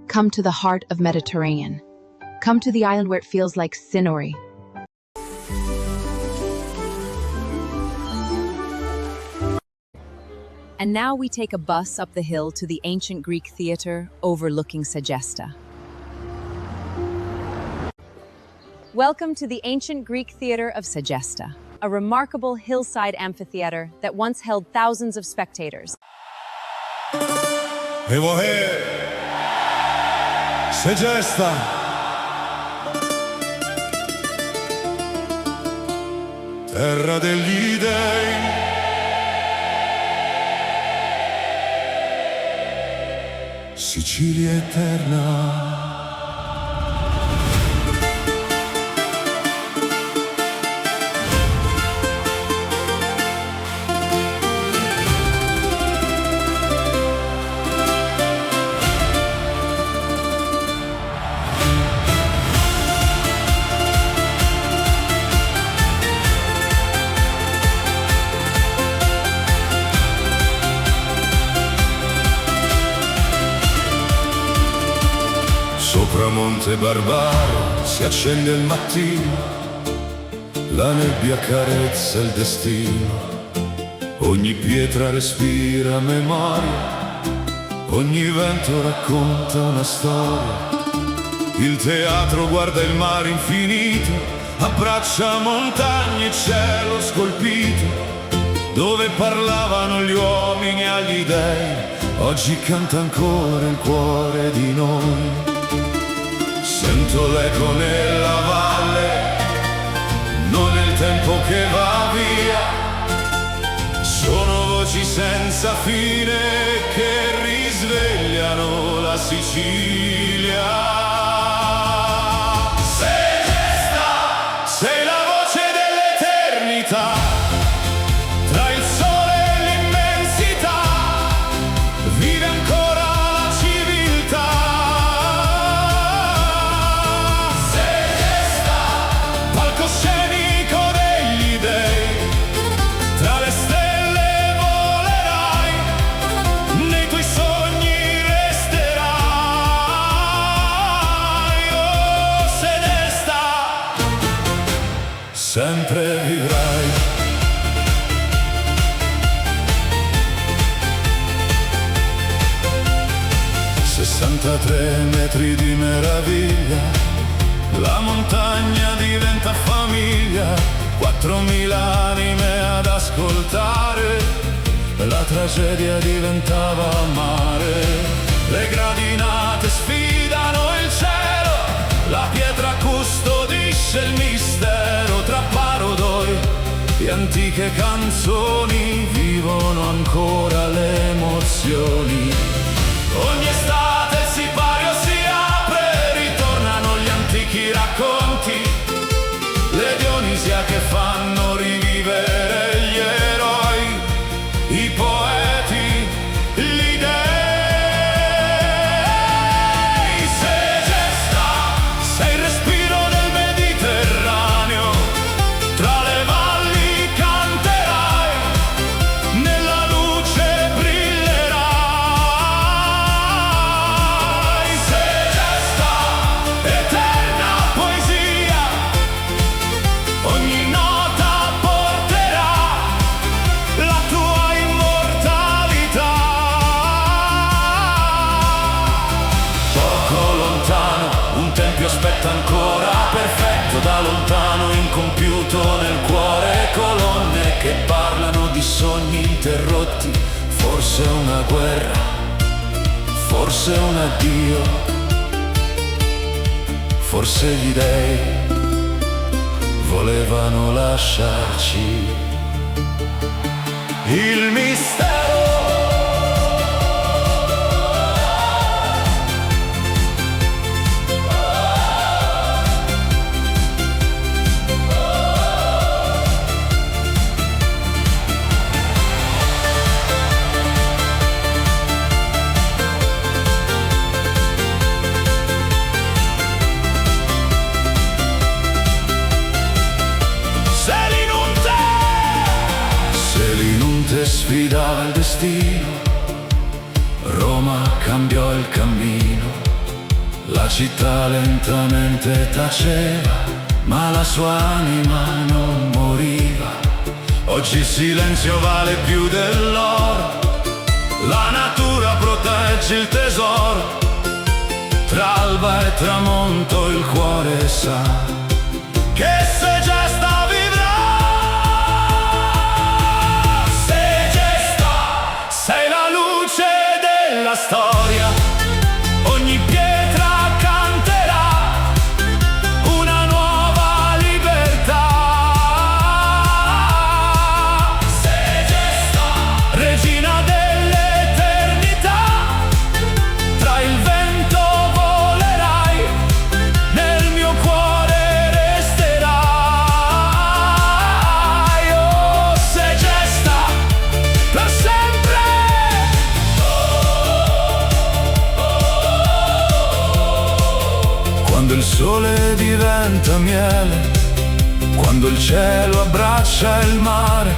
Come to the heart of Mediterranean. Come to the island where it feels like Sinori. And now we take a bus up the hill to the ancient Greek theater overlooking Segesta. Welcome to the ancient Greek theater of Segesta, a remarkable hillside amphitheater that once held thousands of spectators. Devo Segesta. Terra degli dei. Sicilia eterna. Sopra Monte Barbaro si accende il mattino, la nebbia carezza il destino, ogni pietra respira memoria, ogni vento racconta una storia. Il teatro guarda il mare infinito, abbraccia montagne e cielo scolpito, dove parlavano gli uomini agli dei, oggi canta ancora il cuore di noi. Sento l'eco nella valle, non è il tempo che va via, sono voci senza fine che risvegliano la Sicilia. Segesta, sei la voce dell'eternità, tra il sole e l'immensità, vive ancora la civiltà. Palcoscenico degli dei, tra le stelle volerai, nei tuoi sogni resterai. Oh, Segesta, sempre vivrai. 63 metri di meraviglia, la montagna diventa famiglia, 4000 anime ad ascoltare, la tragedia diventava mare. Le gradinate sfidano il cielo, la pietra custodisce il mistero, tra parodoi e antiche canzoni vivono ancora le emozioni. Ogni estate il sipario si apre, ritornano gli antichi racconti, le Dionisia che fanno rivivere gli eroi, i poeti, gli dei. Segesta, sei il respiro del Mediterraneo, tra le valli canterai, nella luce brillerai. Segesta, eterna poesia, ogni nota porterà la tua immortalità. Poco lontano un tempio aspetta ancora, perfetto da lontano, incompiuto nel cuore, colonne che parlano di sogni interrotti, forse una guerra, forse un addio, forse gli dei volevano lasciarci il mistero. Sfidava il destino La città lentamente taceva, ma la sua anima non moriva. Oggi il silenzio vale più dell'oro, la natura protegge il tesoro. Tra alba e tramonto il cuore sa che se gesta vivrà. Se gesta, sei la luce della storia. Ogni pietra canterà una nuova libertà. Se gesta, regina dell'eternità, tra il vento volerai, nel mio cuore resterai. Oh, se gesta per sempre. Quando il sole diventa miele, quando il cielo abbraccia il mare,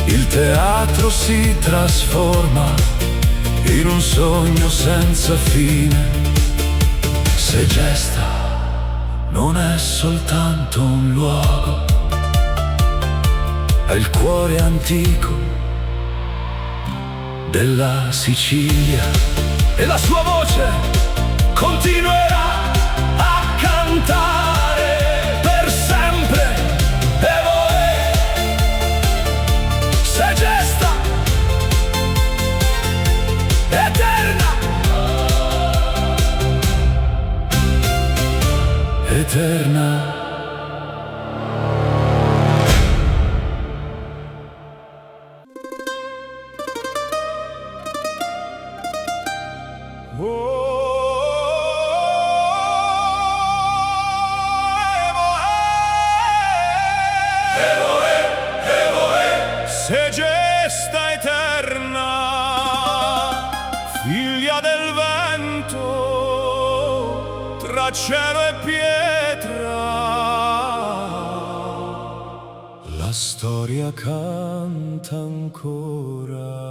il teatro si trasforma in un sogno senza fine. Se gesta non è soltanto un luogo, è il cuore antico della Sicilia. E la sua voce continuerà a cantare per sempre. Evoe, se gesta, eterna, eterna. Se gesta eterna, figlia del vento, tra cielo e pietra, la storia canta ancora.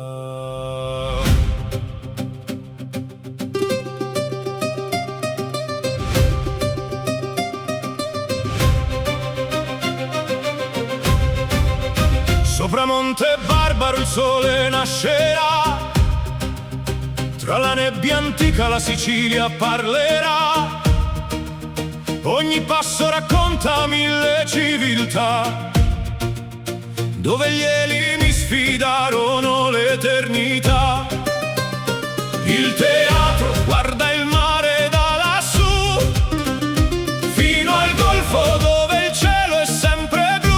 Sopra Monte Barbaro il sole nascerà, tra la nebbia antica la Sicilia parlerà. Ogni passo racconta mille civiltà, dove gli elimi sfidarono l'eternità. Il teatro guarda il mare da lassù, fino al golfo dove il cielo è sempre blu.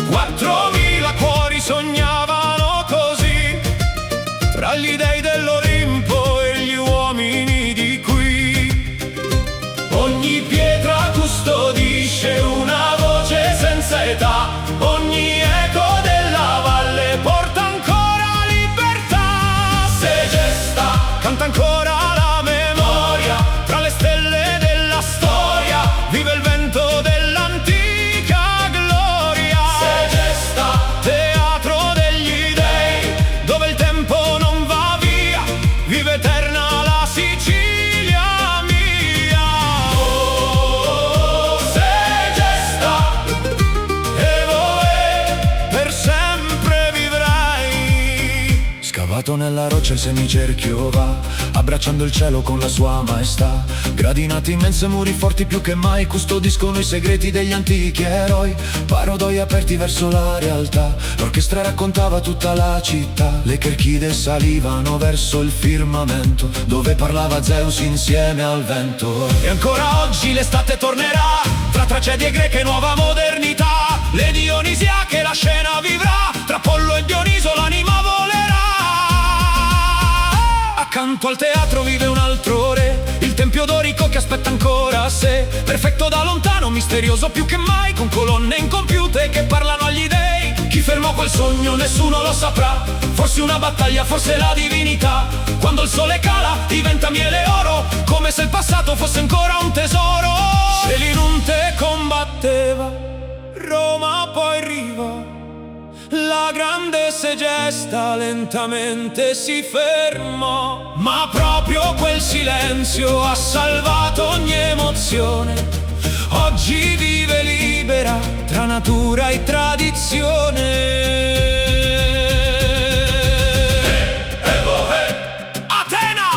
4000 cuori sognavano così, tra gli dei dell'Olimpo e gli uomini di qui. Ogni pietra custodisce una voce senza età, ogni eco della valle porta ancora libertà. Se gesta, canta ancora la memoria, tra le stelle della storia vive il vento dell'antica gloria. Se gesta, teatro degli dei, dove il tempo non va via, vive eterna la Sicilia mia. Oh, se gesta, evoe, per sempre vivrai. Scavato nella roccia il semicerchio va, abbracciando il cielo con la sua maestà. Gradinate immense, muri forti più che mai custodiscono i segreti degli antichi eroi. Parodoi aperti verso la realtà, l'orchestra raccontava tutta la città. Le Cherchide salivano verso il firmamento, dove parlava Zeus insieme al vento. E ancora oggi l'estate tornerà, tra tragedie greche e nuova modernità. Le Dionisiache la scena vivrà, tra Apollo e Dioniso l'anima volerà. Accanto al teatro vive un altro re, il tempio dorico che aspetta ancora sé. Perfetto da lontano, misterioso più che mai, con colonne incompiute che parlano agli dei. Chi fermò quel sogno nessuno lo saprà, forse una battaglia, forse la divinità. Quando il sole cala diventa miele e oro, come se il passato fosse ancora un tesoro. Selinunte combatteva, Roma poi riva, La grande Segesta lentamente si fermò, ma proprio quel silenzio ha salvato ogni emozione. Oggi vive libera tra natura e tradizione. Atena,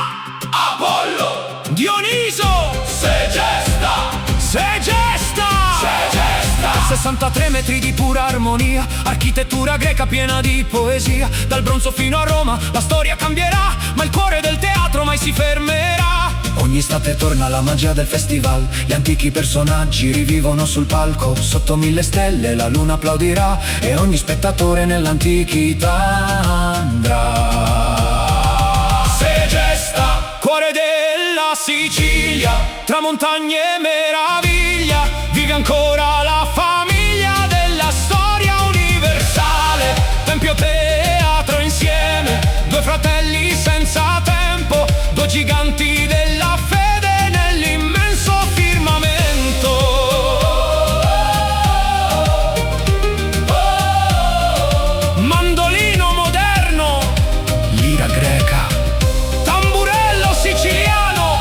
Apollo, Dioniso, Segesta, Segesta, Segesta. 63 metri di pura armonia, architettura greca piena di poesia. Dal bronzo fino a Roma la storia cambierà, ma il cuore del teatro mai si fermerà. Ogni estate torna la magia del festival, gli antichi personaggi rivivono sul palco. Sotto 1000 stelle la luna applaudirà e ogni spettatore nell'antichità andrà. Segesta, cuore della Sicilia, tra montagne e meraviglia, vive ancora la famiglia della storia universale. Tempio, teatro insieme, due fratelli senza tempo, due giganti della fede nell'immenso firmamento. Mandolino moderno, lira greca, tamburello siciliano,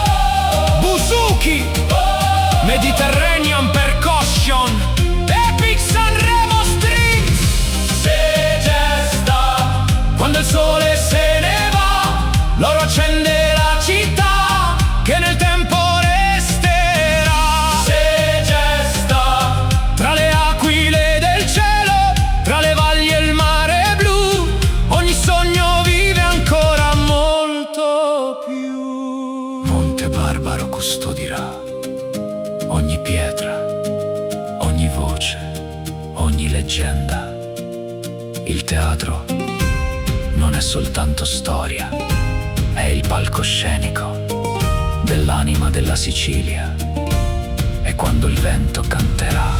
buzuki, Mediterranean percussion, Epic Sanremo Strings. Segesta, quando il sole se ne va, l'oro accende la città che nel tempo resterà. Segesta, tra le aquile del cielo, tra le valli e il mare blu, ogni sogno vive ancora molto più. Monte Barbaro custodirà ogni pietra, ogni voce, ogni leggenda. Il teatro non è soltanto storia, è il palcoscenico dell'anima della Sicilia. E quando il vento canterà